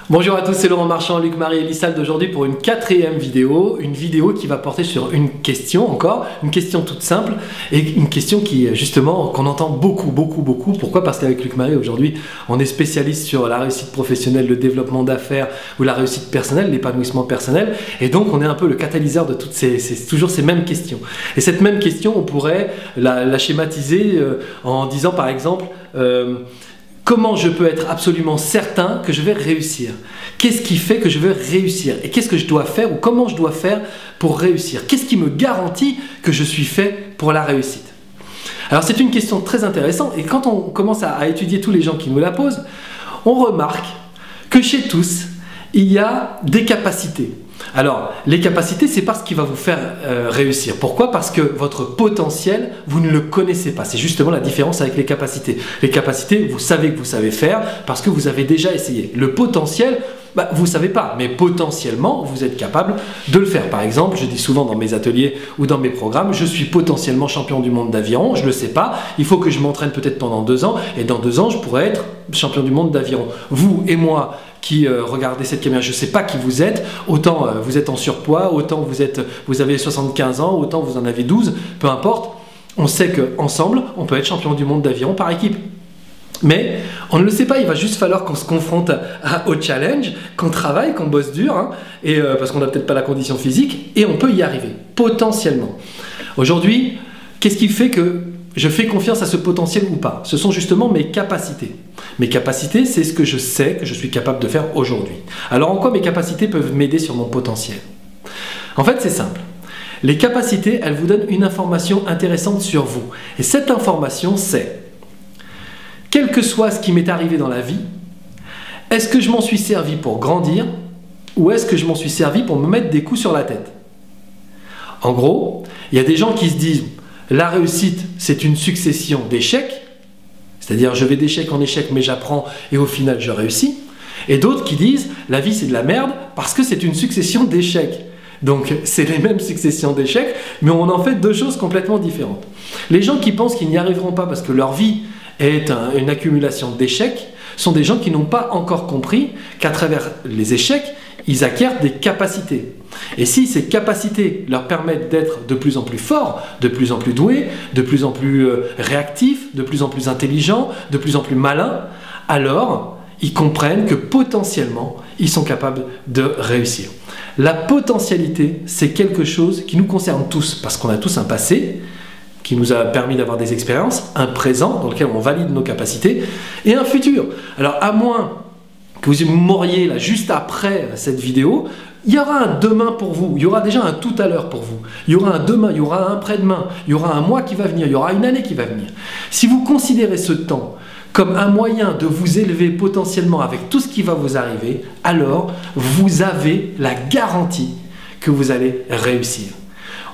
Bonjour à tous, c'est Laurent Marchand, Luc Marie et Lissald aujourd'hui pour une 4e vidéo. Une vidéo qui va porter sur une question encore, une question toute simple et une question qui justement qu'on entend beaucoup. Pourquoi? Parce qu'avec Luc Marie aujourd'hui, on est spécialiste sur la réussite professionnelle, le développement d'affaires ou la réussite personnelle, l'épanouissement personnel. Et donc on est un peu le catalyseur de toutes toujours ces mêmes questions. Et cette même question, on pourrait la schématiser en disant par exemple... comment je peux être absolument certain que je vais réussir? Qu'est-ce qui fait que je vais réussir? Et qu'est-ce que je dois faire ou comment je dois faire pour réussir? Qu'est-ce qui me garantit que je suis fait pour la réussite? Alors c'est une question très intéressante et quand on commence à étudier tous les gens qui nous la posent, on remarque que chez tous, il y a des capacités. Alors, les capacités, c'est pas ce qui va vous faire réussir. Pourquoi? Parce que votre potentiel, vous ne le connaissez pas. C'est justement la différence avec les capacités. Les capacités, vous savez que vous savez faire parce que vous avez déjà essayé. Le potentiel, vous ne savez pas, mais potentiellement, vous êtes capable de le faire. Par exemple, je dis souvent dans mes ateliers ou dans mes programmes, je suis potentiellement champion du monde d'aviron, je ne le sais pas, il faut que je m'entraîne peut-être pendant 2 ans, et dans 2 ans, je pourrais être champion du monde d'aviron. Vous et moi, qui regardez cette caméra, je ne sais pas qui vous êtes, autant vous êtes en surpoids, autant vous avez 75 ans, autant vous en avez 12, peu importe, on sait qu'ensemble, on peut être champion du monde d'aviron par équipe. Mais on ne le sait pas, il va juste falloir qu'on se confronte au challenge, qu'on travaille, qu'on bosse dur, hein, parce qu'on n'a peut-être pas la condition physique, et on peut y arriver, potentiellement. Aujourd'hui, qu'est-ce qui fait que je fais confiance à ce potentiel ou pas? Ce sont justement mes capacités. Mes capacités, c'est ce que je sais que je suis capable de faire aujourd'hui. Alors en quoi mes capacités peuvent m'aider sur mon potentiel? En fait, c'est simple. Les capacités, elles vous donnent une information intéressante sur vous. Et cette information, c'est... quel que soit ce qui m'est arrivé dans la vie, est-ce que je m'en suis servi pour grandir ou est-ce que je m'en suis servi pour me mettre des coups sur la tête? En gros, il y a des gens qui se disent la réussite, c'est une succession d'échecs, c'est-à-dire je vais d'échec en échec mais j'apprends et au final je réussis. Et d'autres qui disent la vie c'est de la merde parce que c'est une succession d'échecs. Donc c'est les mêmes successions d'échecs mais on en fait 2 choses complètement différentes. Les gens qui pensent qu'ils n'y arriveront pas parce que leur vie est une accumulation d'échecs sont des gens qui n'ont pas encore compris qu'à travers les échecs, ils acquièrent des capacités. Et si ces capacités leur permettent d'être de plus en plus forts, de plus en plus doués, de plus en plus réactifs, de plus en plus intelligents, de plus en plus malins, alors ils comprennent que potentiellement, ils sont capables de réussir. La potentialité, c'est quelque chose qui nous concerne tous, parce qu'on a tous un passé, qui nous a permis d'avoir des expériences, un présent dans lequel on valide nos capacités, et un futur. Alors à moins que vous mouriez là juste après cette vidéo, il y aura un demain pour vous, il y aura déjà un tout à l'heure pour vous, il y aura un demain, il y aura un après-demain, il y aura un mois qui va venir, il y aura une année qui va venir. Si vous considérez ce temps comme un moyen de vous élever potentiellement avec tout ce qui va vous arriver, alors vous avez la garantie que vous allez réussir.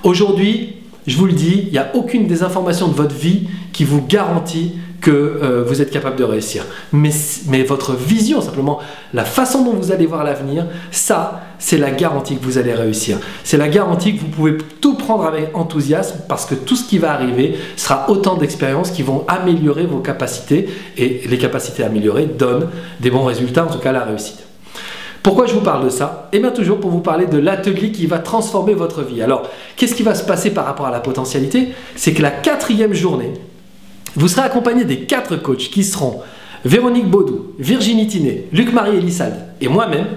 Aujourd'hui, je vous le dis, il n'y a aucune des informations de votre vie qui vous garantit que vous êtes capable de réussir. Mais votre vision, simplement la façon dont vous allez voir l'avenir, ça, c'est la garantie que vous allez réussir. C'est la garantie que vous pouvez tout prendre avec enthousiasme parce que tout ce qui va arriver sera autant d'expériences qui vont améliorer vos capacités et les capacités améliorées donnent des bons résultats, en tout cas la réussite. Pourquoi je vous parle de ça? Eh bien toujours pour vous parler de l'atelier qui va transformer votre vie. Alors, qu'est-ce qui va se passer par rapport à la potentialité? C'est que la 4e journée, vous serez accompagné des 4 coachs qui seront Véronique Baudou, Virginie Tinet, Luc Marie et Lissald et moi-même.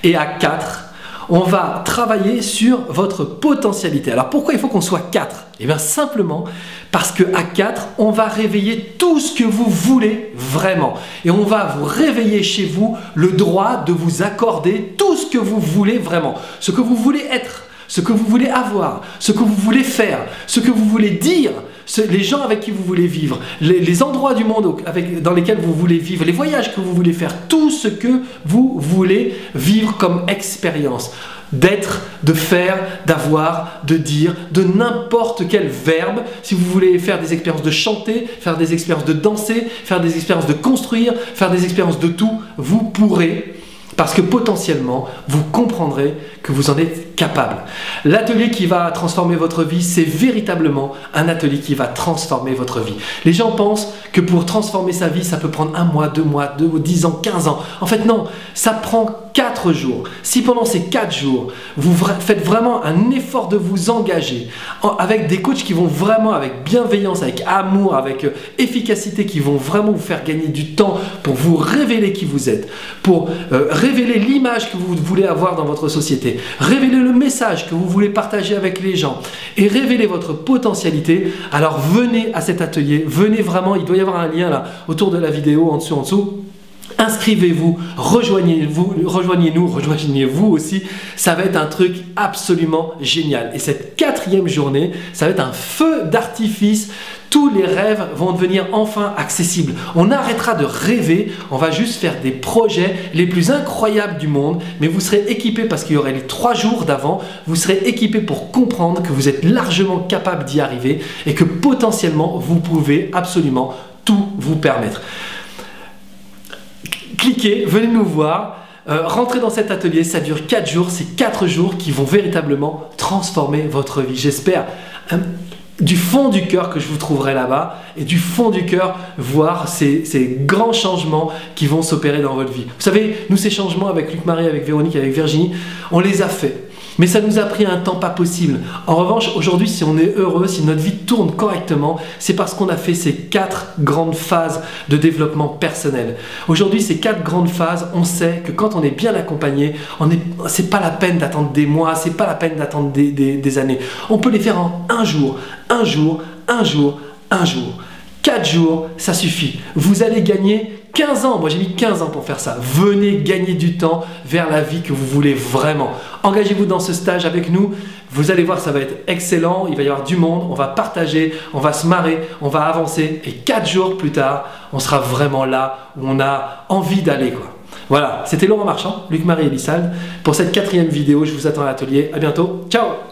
Et à 4, on va travailler sur votre potentialité. Alors pourquoi il faut qu'on soit 4? Eh bien simplement parce qu'à 4, on va réveiller tout ce que vous voulez vraiment. Et on va vous réveiller chez vous le droit de vous accorder tout ce que vous voulez vraiment. Ce que vous voulez être, ce que vous voulez avoir, ce que vous voulez faire, ce que vous voulez dire, les gens avec qui vous voulez vivre, les endroits du monde dans lesquels vous voulez vivre, les voyages que vous voulez faire, tout ce que vous voulez vivre comme expérience. D'être, de faire, d'avoir, de dire, de n'importe quel verbe. Si vous voulez faire des expériences de chanter, faire des expériences de danser, faire des expériences de construire, faire des expériences de tout, vous pourrez. parce que potentiellement, vous comprendrez que vous en êtes capable. L'atelier qui va transformer votre vie, c'est véritablement un atelier qui va transformer votre vie. Les gens pensent que pour transformer sa vie, ça peut prendre 1 mois, 2 mois, 10 ans, 15 ans. En fait, non, ça prend 4 jours. Si pendant ces 4 jours, vous faites vraiment un effort de vous engager avec des coachs qui vont vraiment, avec bienveillance, avec amour, avec efficacité, qui vont vraiment vous faire gagner du temps pour vous révéler qui vous êtes, pour révéler l'image que vous voulez avoir dans votre société, révéler le message que vous voulez partager avec les gens et révéler votre potentialité, alors venez à cet atelier, venez vraiment, il doit y avoir un lien là autour de la vidéo, en dessous. Inscrivez-vous, rejoignez-nous, rejoignez-vous aussi, ça va être un truc absolument génial. Et cette 4e journée, ça va être un feu d'artifice. Tous les rêves vont devenir enfin accessibles. On arrêtera de rêver, on va juste faire des projets les plus incroyables du monde, mais vous serez équipés, parce qu'il y aurait les 3 jours d'avant, vous serez équipés pour comprendre que vous êtes largement capable d'y arriver et que potentiellement, vous pouvez absolument tout vous permettre. Cliquez, venez nous voir, rentrez dans cet atelier, ça dure 4 jours, c'est 4 jours qui vont véritablement transformer votre vie. J'espère du fond du cœur que je vous trouverai là-bas et du fond du cœur voir ces grands changements qui vont s'opérer dans votre vie. Vous savez, nous ces changements avec Luc-Marie, avec Véronique, avec Virginie, on les a faits. Mais ça nous a pris un temps pas possible. En revanche, aujourd'hui, si on est heureux, si notre vie tourne correctement, c'est parce qu'on a fait ces 4 grandes phases de développement personnel. Aujourd'hui, ces 4 grandes phases, on sait que quand on est bien accompagné, c'est pas la peine d'attendre des mois, c'est pas la peine d'attendre des années. On peut les faire en 1 jour, 1 jour, 1 jour, 1 jour. 4 jours, ça suffit. Vous allez gagner 15 ans. Moi, j'ai mis 15 ans pour faire ça. Venez gagner du temps vers la vie que vous voulez vraiment. Engagez-vous dans ce stage avec nous. Vous allez voir, ça va être excellent. Il va y avoir du monde. On va partager, on va se marrer, on va avancer. Et 4 jours plus tard, on sera vraiment là où on a envie d'aller, quoi. Voilà, c'était Laurent Marchand, Luc-Marie et Lissalde. Pour cette 4e vidéo, je vous attends à l'atelier. À bientôt. Ciao!